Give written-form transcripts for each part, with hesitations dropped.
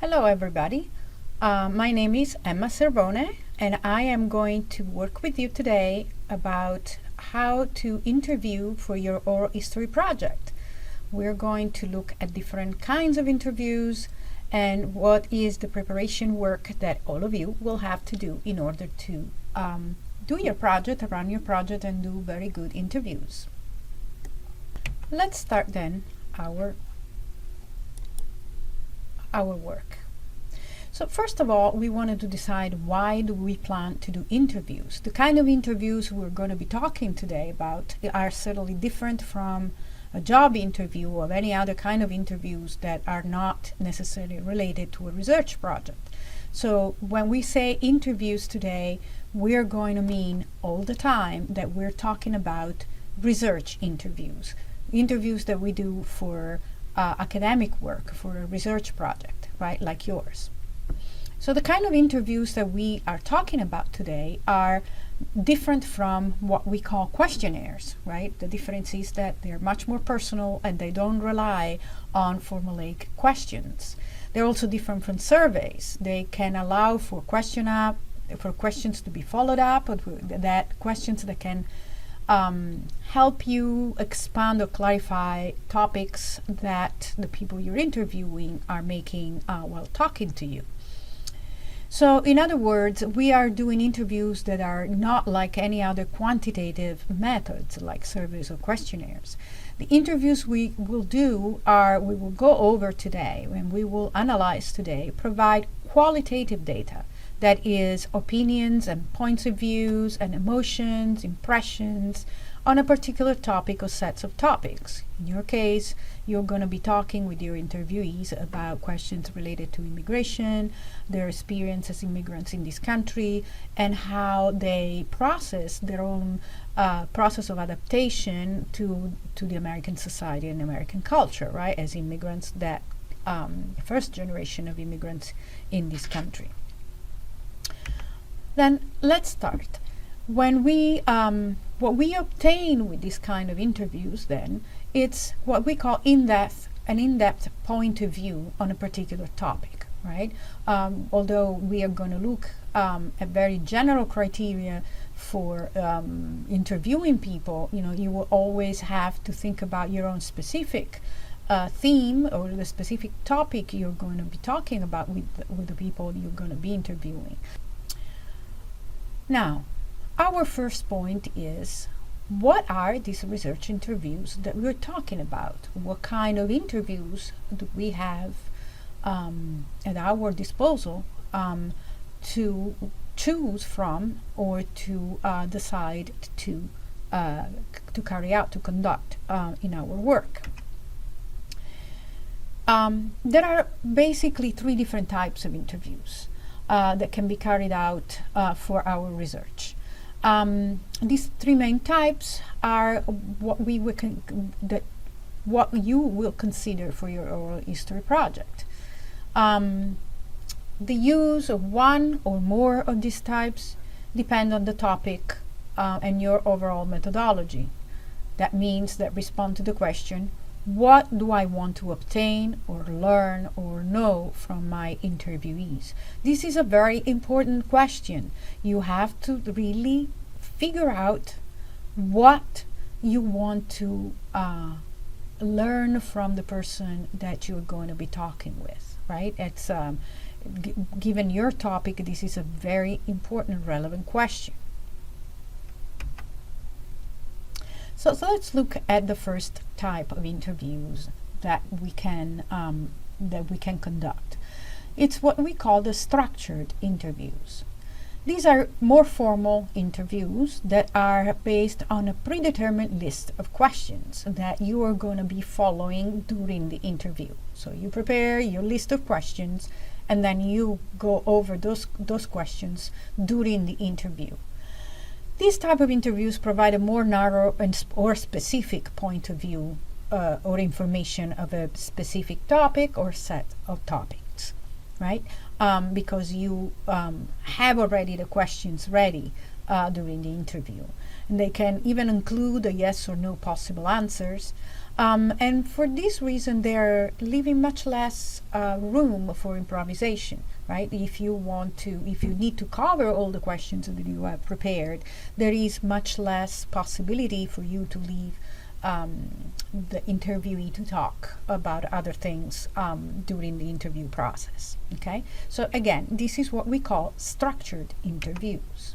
Hello everybody, my name is Emma Cervone and I am going to work with you today about how to interview for your oral history project. We're going to look at different kinds of interviews and what is the preparation work that all of you will have to do in order to do your project, run your project and do very good interviews. Let's start then our work. So first of all, we wanted to decide why do we plan to do interviews. The kind of interviews we're going to be talking today about are certainly different from a job interview or any other kind of interviews that are not necessarily related to a research project. So when we say interviews today, we're going to mean all the time that we're talking about research interviews, interviews that we do for academic work, for a research project, right, like yours. So the kind of interviews that we are talking about today are different from what we call questionnaires, right? The difference is that they're much more personal and they don't rely on formulaic questions. They're also different from surveys. They can allow for questions to be followed up, or that questions that can help you expand or clarify topics that the people you're interviewing are making while talking to you. So in other words, we are doing interviews that are not like any other quantitative methods like surveys or questionnaires. The interviews we will do we will go over today and we will analyze today, provide qualitative data. That is opinions and points of views and emotions, impressions on a particular topic or sets of topics. In your case, you're going to be talking with your interviewees about questions related to immigration, their experience as immigrants in this country, and how they process their own process of adaptation to the American society and American culture, right, as immigrants, that first generation of immigrants in this country. Then let's start. When what we obtain with this kind of interviews, then it's what we call an in-depth point of view on a particular topic, right? Although we are going to look at very general criteria for interviewing people, you will always have to think about your own specific theme or the specific topic you're going to be talking about with the people you're going to be interviewing. Now, our first point is, what are these research interviews that we're talking about? What kind of interviews do we have at our disposal to choose from or to decide to carry out, to conduct in our work? There are basically three different types of interviews that can be carried out for our research. These three main types are what you will consider for your oral history project. The use of one or more of these types depend on the topic and your overall methodology. That means that respond to the question, what do I want to obtain or learn or know from my interviewees? This is a very important question. You have to really figure out what you want to learn from the person that you're going to be talking with, right? It's given your topic, this is a very important, relevant question. So let's look at the first type of interviews that we can conduct. It's what we call the structured interviews. These are more formal interviews that are based on a predetermined list of questions that you are going to be following during the interview. So you prepare your list of questions and then you go over those questions during the interview. These type of interviews provide a more narrow or specific point of view or information of a specific topic or set of topics, right? Because you have already the questions ready during the interview. And they can even include a yes or no possible answers. And for this reason, they're leaving much less room for improvisation, right? If you need to cover all the questions that you have prepared, there is much less possibility for you to leave the interviewee to talk about other things during the interview process. Okay, so again, this is what we call structured interviews.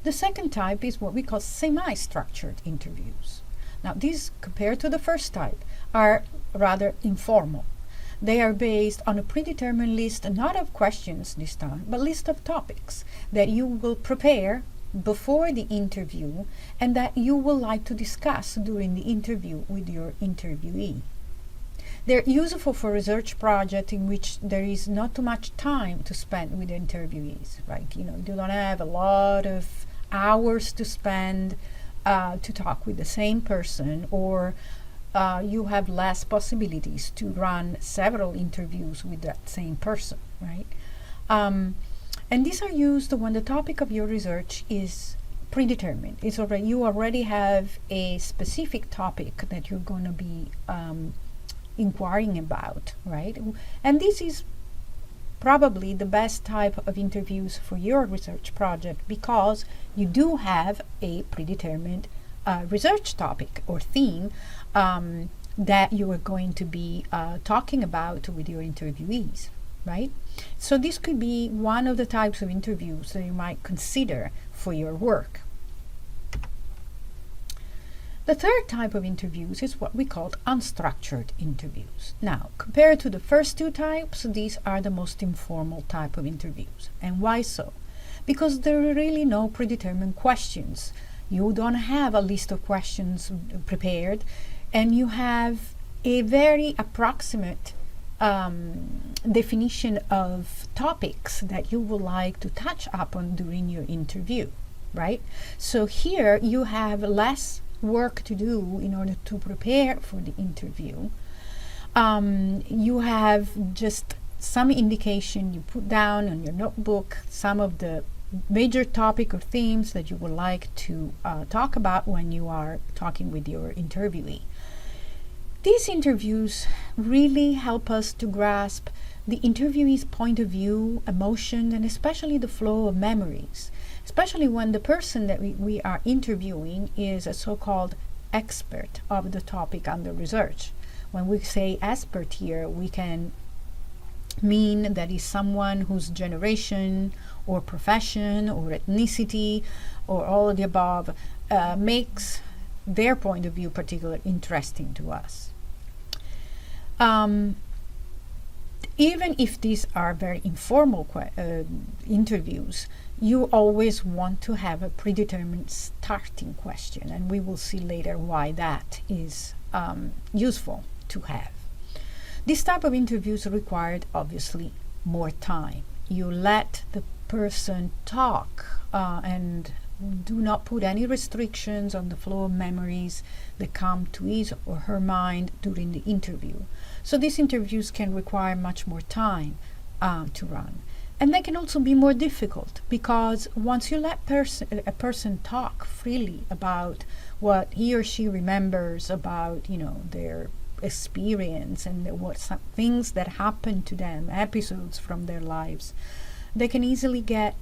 The second type is what we call semi-structured interviews. Now, these, compared to the first type, are rather informal. They are based on a predetermined list, not of questions this time, but list of topics that you will prepare before the interview and that you will like to discuss during the interview with your interviewee. They're useful for research projects in which there is not too much time to spend with the interviewees, right? You don't have a lot of hours to spend to talk with the same person, or you have less possibilities to run several interviews with that same person, right? And these are used when the topic of your research is predetermined. You already have a specific topic that you're going to be inquiring about, right? And this is probably the best type of interviews for your research project, because you do have a predetermined research topic or theme that you are going to be talking about with your interviewees, right? So this could be one of the types of interviews that you might consider for your work. The third type of interviews is what we call unstructured interviews. Now, compared to the first two types, these are the most informal type of interviews. And why so? Because there are really no predetermined questions. You don't have a list of questions prepared, and you have a very approximate definition of topics that you would like to touch upon during your interview, right? So here you have less work to do in order to prepare for the interview. You have just some indication you put down on your notebook, some of the major topic or themes that you would like to talk about when you are talking with your interviewee. These interviews really help us to grasp the interviewee's point of view, emotion, and especially the flow of memories, especially when the person that we are interviewing is a so-called expert of the topic under research. When we say expert here, we can mean that is someone whose generation or profession or ethnicity or all of the above makes their point of view particularly interesting to us. Even if these are very informal interviews, you always want to have a predetermined starting question, and we will see later why that is useful to have. This type of interviews required obviously more time. You let the person talk and do not put any restrictions on the flow of memories that come to his or her mind during the interview. So these interviews can require much more time to run. And they can also be more difficult, because once you let a person talk freely about what he or she remembers about, their experience and some things that happen to them, episodes from their lives, they can easily get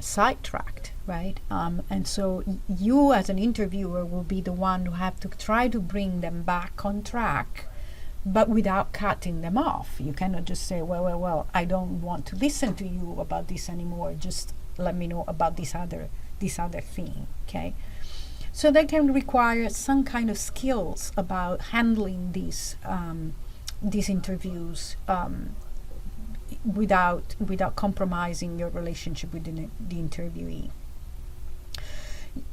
sidetracked, right? And so you as an interviewer will be the one who have to try to bring them back on track, but without cutting them off. You cannot just say, well, I don't want to listen to you about this anymore, just let me know about this other thing, okay? So they can require some kind of skills about handling these interviews without compromising your relationship with the interviewee.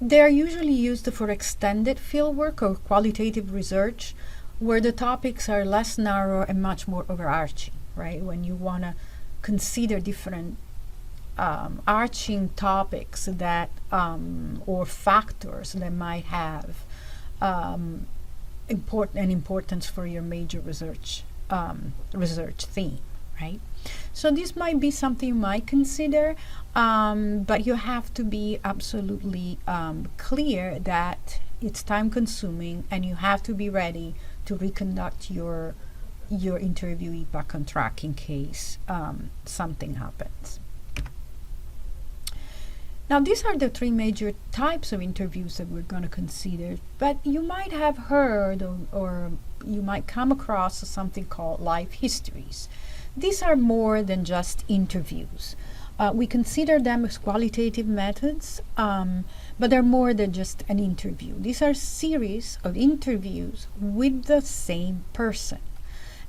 They are usually used for extended fieldwork or qualitative research, where the topics are less narrow and much more overarching, right? When you want to consider different arching topics that or factors that might have importance for your major research theme, right? So this might be something you might consider, but you have to be absolutely clear that it's time consuming, and you have to be ready to reconduct your interviewee back on track in case something happens. Now, these are the three major types of interviews that we're going to consider, but you might have heard or you might come across something called life histories. These are more than just interviews. We consider them as qualitative methods, but they're more than just an interview. These are series of interviews with the same person,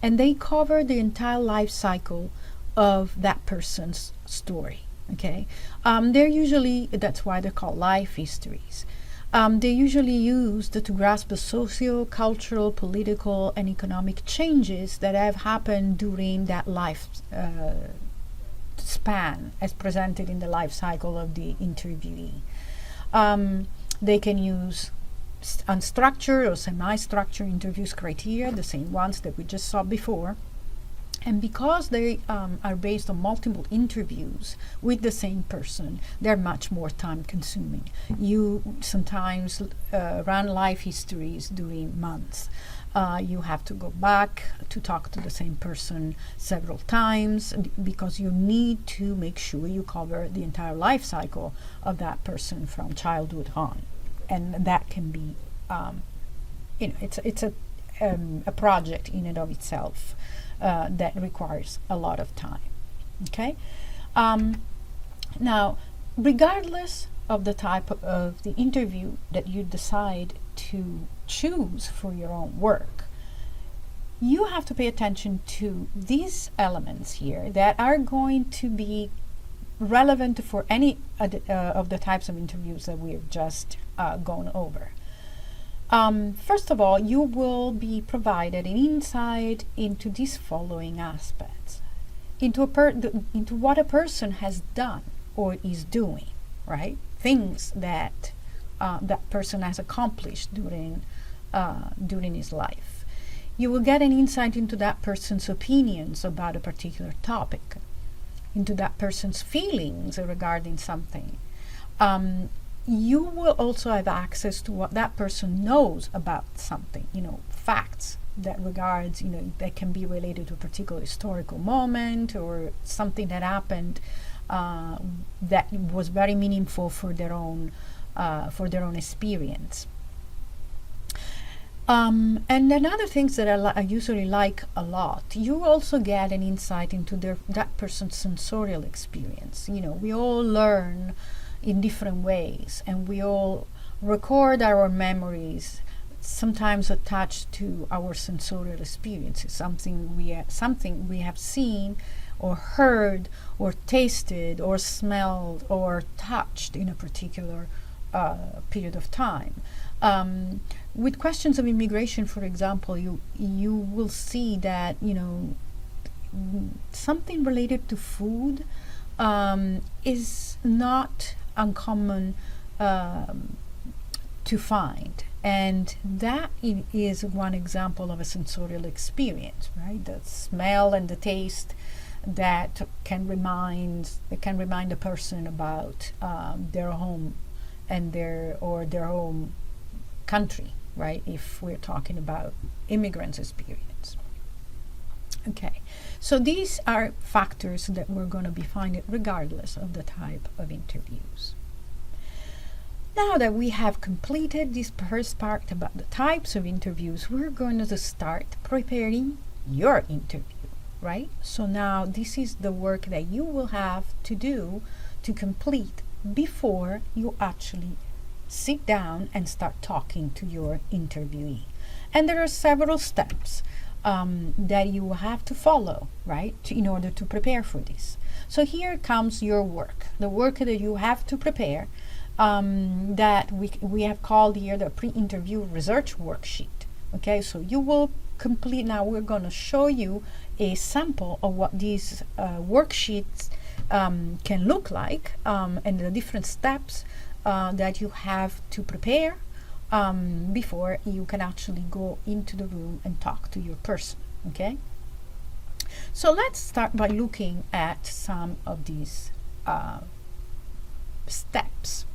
and they cover the entire life cycle of that person's story. Okay, they're usually, that's why they're called life histories. They're usually used to grasp the socio, cultural, political, and economic changes that have happened during that life span as presented in the life cycle of the interviewee. They can use unstructured or semi-structured interviews criteria, the same ones that we just saw before. And because they are based on multiple interviews with the same person, they're much more time consuming. You sometimes run life histories during months. You have to go back to talk to the same person several times because you need to make sure you cover the entire life cycle of that person from childhood on. And that can be, it's a project in and of itself. That requires a lot of time. Okay. Now, regardless of the type of the interview that you decide to choose for your own work, you have to pay attention to these elements here that are going to be relevant for any of the types of interviews that we've just gone over. First of all, you will be provided an insight into these following aspects, into what a person has done or is doing, right? Things that that person has accomplished during his life. You will get an insight into that person's opinions about a particular topic, into that person's feelings regarding something. You will also have access to what that person knows about something, facts that regards, that can be related to a particular historical moment or something that happened that was very meaningful for their own experience. And another things that I usually like a lot, you also get an insight into that person's sensorial experience. We all learn in different ways, and we all record our memories, sometimes attached to our sensorial experiences, something we have seen or heard or tasted or smelled or touched in a particular period of time. With questions of immigration, for example, you will see that something related to food is not uncommon to find, and that is one example of a sensorial experience, right? The smell and the taste that can remind a person about their home and their home country, right? If we're talking about immigrants' experience. Okay, so these are factors that we're going to be finding regardless of the type of interviews. Now that we have completed this first part about the types of interviews, we're going to start preparing your interview, right? So now this is the work that you will have to do to complete before you actually sit down and start talking to your interviewee. And there are several steps that you will have to follow, right, in order to prepare for this. So here comes your work, the work that you have to prepare, that we have called here the pre-interview research worksheet. Okay, so you will complete. Now we're going to show you a sample of what these worksheets can look like, and the different steps that you have to prepare before you can actually go into the room and talk to your person. Okay, So let's start by looking at some of these steps.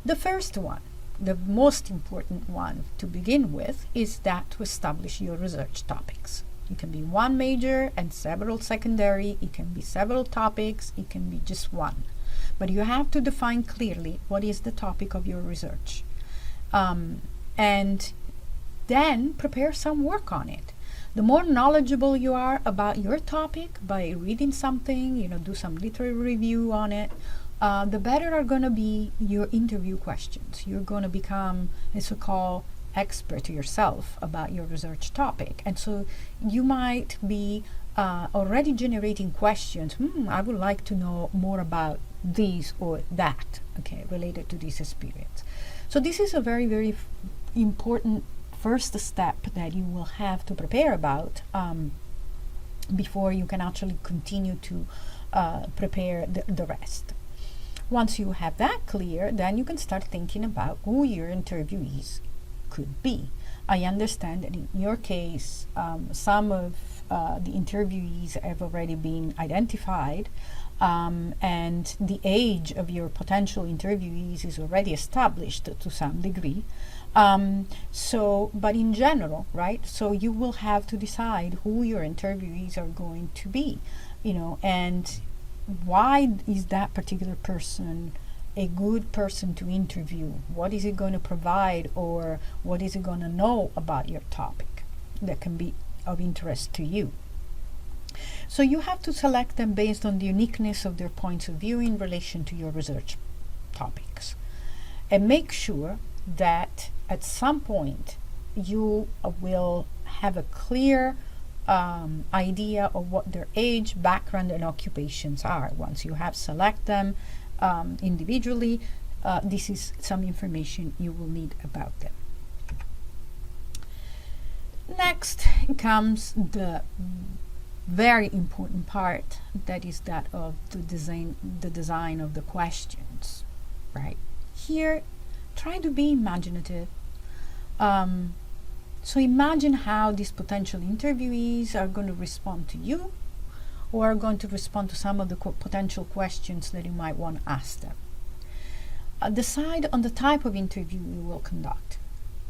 The first one, the most important one to begin with, is that to establish your research topics. It can be one major and several secondary, it can be several topics, it can be just one. But you have to define clearly what is the topic of your research. And then prepare some work on it. The more knowledgeable you are about your topic by reading something, do some literary review on it, the better are going to be your interview questions. You're going to become a so-called expert yourself about your research topic. And so you might be already generating questions. I would like to know more about this or that, related to this experience. So this is a very, very important first step that you will have to prepare about before you can actually continue to prepare the rest. Once you have that clear, then you can start thinking about who your interviewees could be. I understand that in your case, some of the interviewees have already been identified, and the age of your potential interviewees is already established to some degree. But in general, right? So you will have to decide who your interviewees are going to be, and why is that particular person a good person to interview? What is it going to provide, or what is it going to know about your topic that can be of interest to you? So you have to select them based on the uniqueness of their points of view in relation to your research topics. And make sure that at some point you will have a clear idea of what their age, background, and occupations are. Once you have select them individually, this is some information you will need about them. Next comes the very important part, that is that of the design of the questions, right? Here, try to be imaginative. So imagine how these potential interviewees are going to respond to you, or are going to respond to some of the potential questions that you might want to ask them. Decide on the type of interview you will conduct.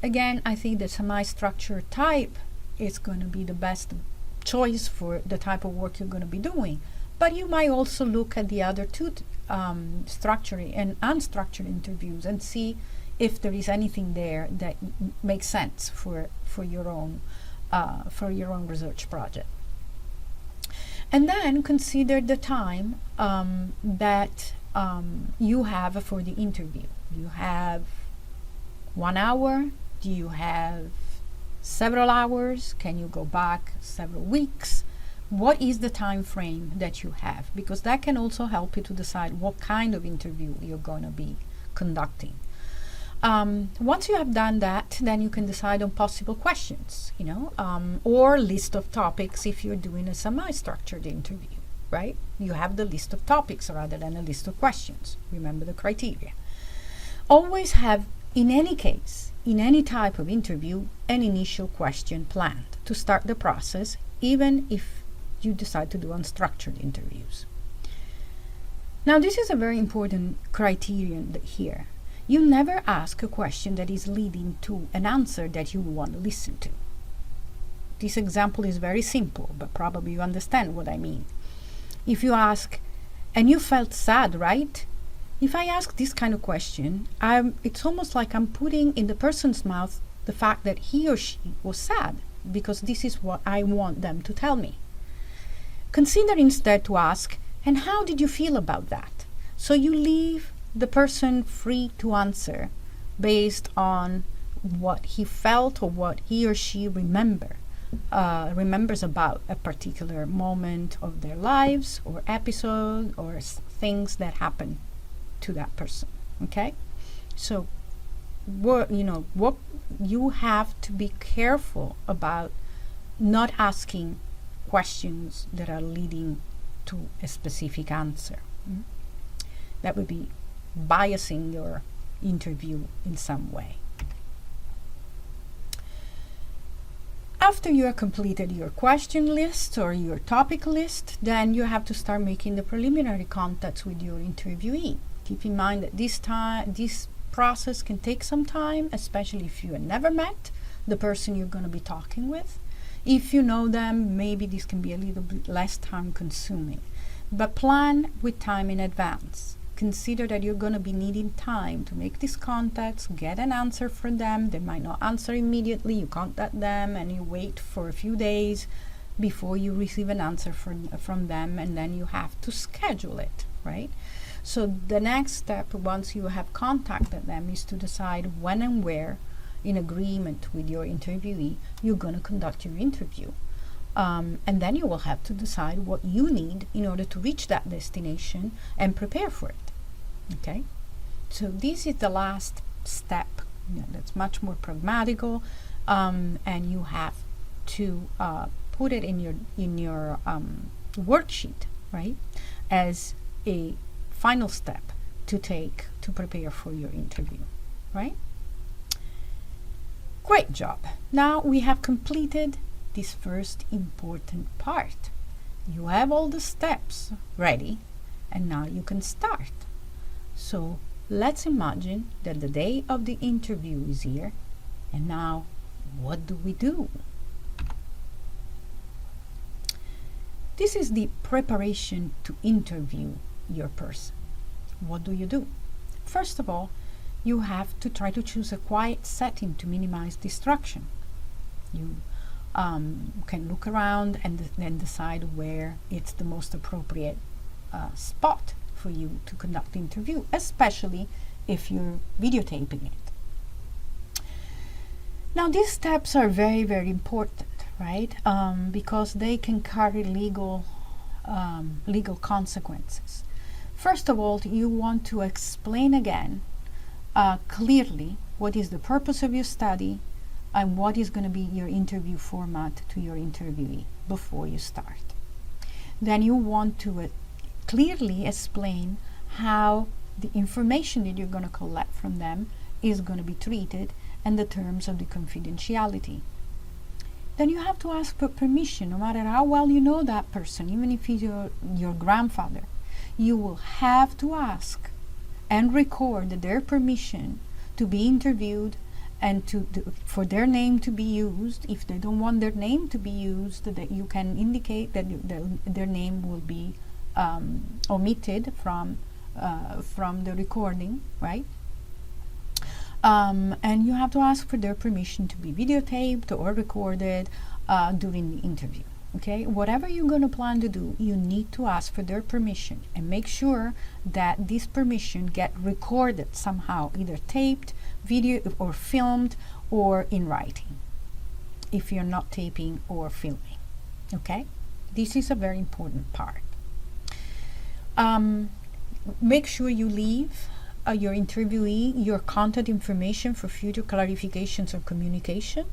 Again, I think the semi-structured type is going to be the best choice for the type of work you're going to be doing. But you might also look at the other two structured and unstructured interviews and see if there is anything there that makes sense for your own research project. And then consider the time that you have for the interview. Do you have 1 hour? Do you have several hours? Can you go back several weeks? What is the time frame that you have? Because that can also help you to decide what kind of interview you're going to be conducting. Once you have done that, then you can decide on possible questions, or list of topics if you're doing a semi-structured interview, right? You have the list of topics rather than a list of questions. Remember the criteria. Always have, in any case, in any type of interview, an initial question planned to start the process, even if you decide to do unstructured interviews. Now, this is a very important criterion here. You never ask a question that is leading to an answer that you want to listen to. This example is very simple, but probably you understand what I mean. If you ask, and you felt sad, right? If I ask this kind of question, it's almost like I'm putting in the person's mouth the fact that he or she was sad, because this is what I want them to tell me. Consider instead to ask, and how did you feel about that? So you leave the person free to answer based on what he felt or what he or she remembers about a particular moment of their lives or episode or things that happen to that person. Okay, so what you have to be careful about not asking questions that are leading to a specific answer. That would be biasing your interview in some way. After you have completed your question list or your topic list, then you have to start making the preliminary contacts with your interviewee. Keep in mind that this process can take some time, especially if you have never met the person you're going to be talking with. If you know them, maybe this can be a little bit less time consuming. But plan with time in advance. Consider that you're going to be needing time to make these contacts, get an answer from them. They might not answer immediately. You contact them and you wait for a few days before you receive an answer from them, and then you have to schedule it, right? So the next step, once you have contacted them, is to decide when and where, in agreement with your interviewee, you're going to conduct your interview. And then you will have to decide what you need in order to reach that destination and prepare for it. Okay, so this is the last step. That's much more pragmatical, and you have to put it in your worksheet, right, as a final step to take to prepare for your interview, right? Great job. Now we have completed this first important part. You have all the steps ready, and now you can start. So let's imagine that the day of the interview is here, and now what do we do? This is the preparation to interview your person. What do you do? First of all, you have to try to choose a quiet setting to minimize distraction. You can look around and then decide where it's the most appropriate spot for you to conduct the interview, especially if you're videotaping it. Now, these steps are very, very important, right? Because they can carry legal consequences. First of all, you want to explain again clearly what is the purpose of your study and what is going to be your interview format to your interviewee before you start. Then you want to clearly explain how the information that you're going to collect from them is going to be treated and the terms of the confidentiality. Then you have to ask for permission, no matter how well you know that person, even if he's your grandfather. You will have to ask and record their permission to be interviewed and for their name to be used. If they don't want their name to be used, that you can indicate that their name will be omitted from the recording, right? And you have to ask for their permission to be videotaped or recorded during the interview. Okay, whatever you're going to plan to do, you need to ask for their permission and make sure that this permission get recorded somehow, either taped, video, or filmed, or in writing, if you're not taping or filming. Okay, this is a very important part. Make sure you leave your interviewee your contact information for future clarifications or communication,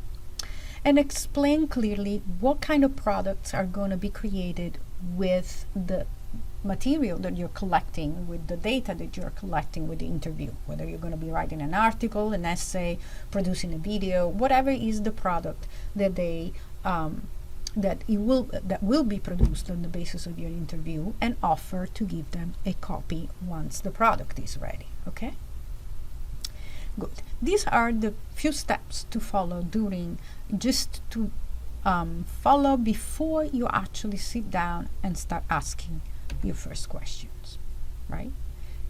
and explain clearly what kind of products are going to be created with the material that you're collecting, with the data that you're collecting with the interview, whether you're going to be writing an article, an essay, producing a video, whatever is the product that will be produced on the basis of your interview, and offer to give them a copy once the product is ready. Okay? Good. These are the few steps to follow follow before you actually sit down and start asking your first questions, right?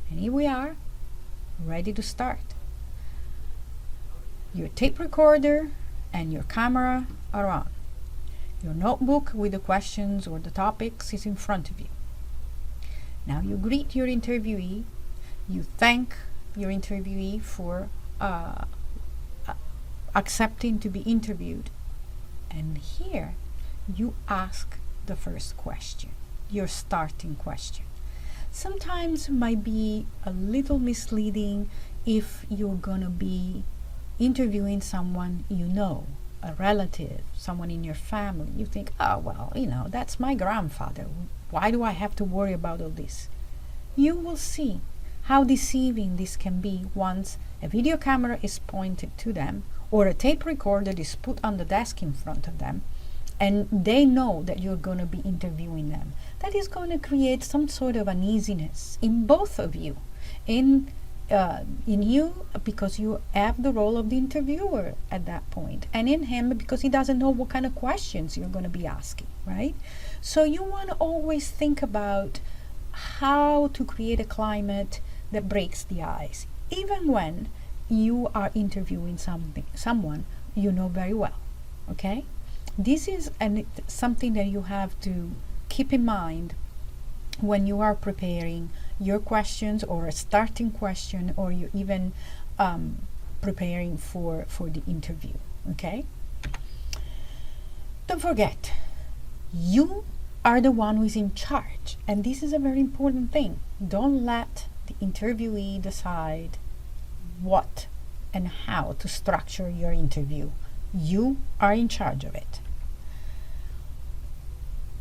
And here we are, ready to start. Your tape recorder and your camera are on. Your notebook with the questions or the topics is in front of you. Now you greet your interviewee, you thank your interviewee for accepting to be interviewed, and here you ask the first question, your starting question. Sometimes it might be a little misleading if you're going to be interviewing someone you know, a relative, someone in your family. You think, oh, well, that's my grandfather. Why do I have to worry about all this? You will see how deceiving this can be once a video camera is pointed to them or a tape recorder is put on the desk in front of them, and they know that you're going to be interviewing them, that is going to create some sort of uneasiness in both of you, in you because you have the role of the interviewer at that point, and in him because he doesn't know what kind of questions you're going to be asking, right? So you want to always think about how to create a climate that breaks the ice, even when you are interviewing someone you know very well. Okay, this is something that you have to keep in mind when you are preparing your questions, or a starting question, or you're even preparing for the interview. Okay, don't forget, you are the one who is in charge, and this is a very important thing. Don't let the interviewee decide what and how to structure your interview. You are in charge of it.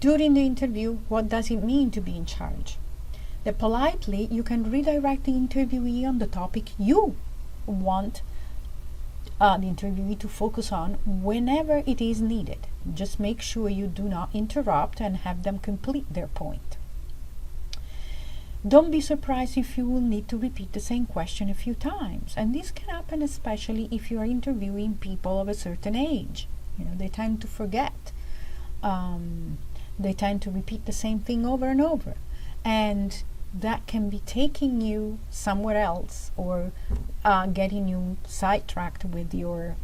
During the interview, what does it mean to be in charge? That politely you can redirect the interviewee on the topic you want the interviewee to focus on whenever it is needed. Just make sure you do not interrupt and have them complete their point. Don't be surprised if you will need to repeat the same question a few times, and this can happen especially if you are interviewing people of a certain age. They tend to forget. They tend to repeat the same thing over and over, and that can be taking you somewhere else, or getting you sidetracked with your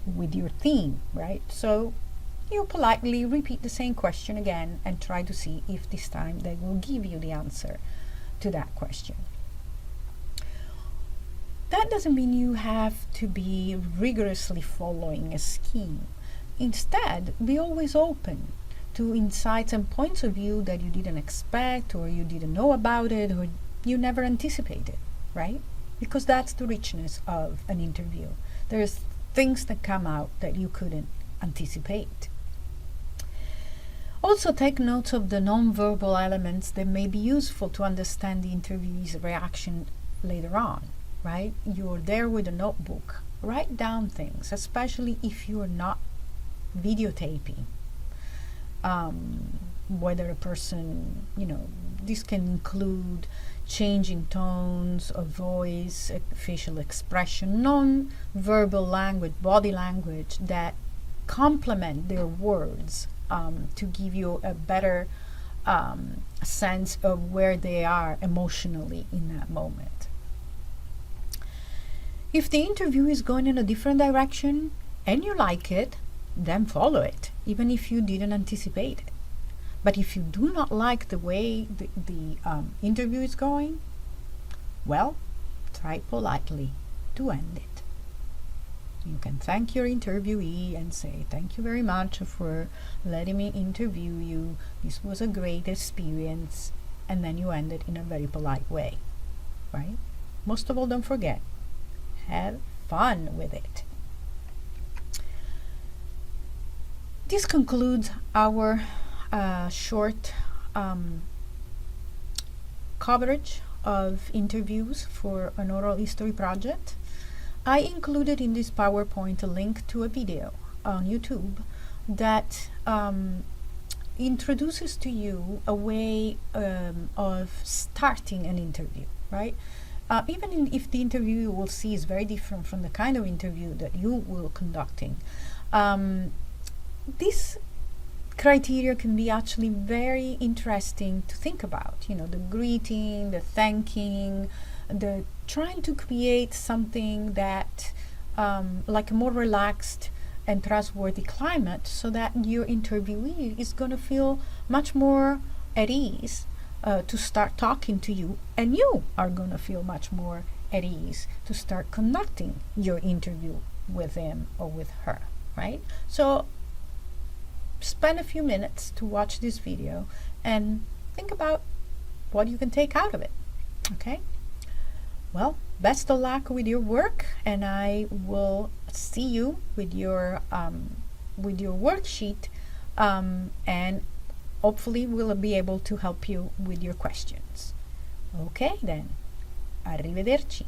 theme, right? So you politely repeat the same question again and try to see if this time they will give you the answer to that question. That doesn't mean you have to be rigorously following a scheme. Instead, be always open to insights and points of view that you didn't expect, or you didn't know about it, or you never anticipated, right? Because that's the richness of an interview. There's things that come out that you couldn't anticipate. Also, take notes of the non-verbal elements that may be useful to understand the interviewee's reaction later on, right? You're there with a notebook. Write down things, especially if you're not videotaping. Whether a person, this can include changing tones of voice, facial expression, non-verbal language, body language that complement their words to give you a better sense of where they are emotionally in that moment. If the interview is going in a different direction and you like it, then follow it, even if you didn't anticipate it. But if you do not like the way the interview is going, well, try politely to end it. You can thank your interviewee and say, "Thank you very much for letting me interview you. This was a great experience." And then you end it in a very polite way, right? Most of all, don't forget, have fun with it. This concludes our short coverage of interviews for an oral history project. I included in this PowerPoint a link to a video on YouTube that introduces to you a way of starting an interview, right? Even if the interview you will see is very different from the kind of interview that you will conducting, this criteria can be actually very interesting to think about. The greeting, the thanking, the trying to create something that like a more relaxed and trustworthy climate, so that your interviewee is going to feel much more at ease to start talking to you, and you are going to feel much more at ease to start conducting your interview with him or with her, right? So spend a few minutes to watch this video and think about what you can take out of it. Okay? Well, best of luck with your work, and I will see you with your worksheet, and hopefully we'll be able to help you with your questions. Okay then, arrivederci.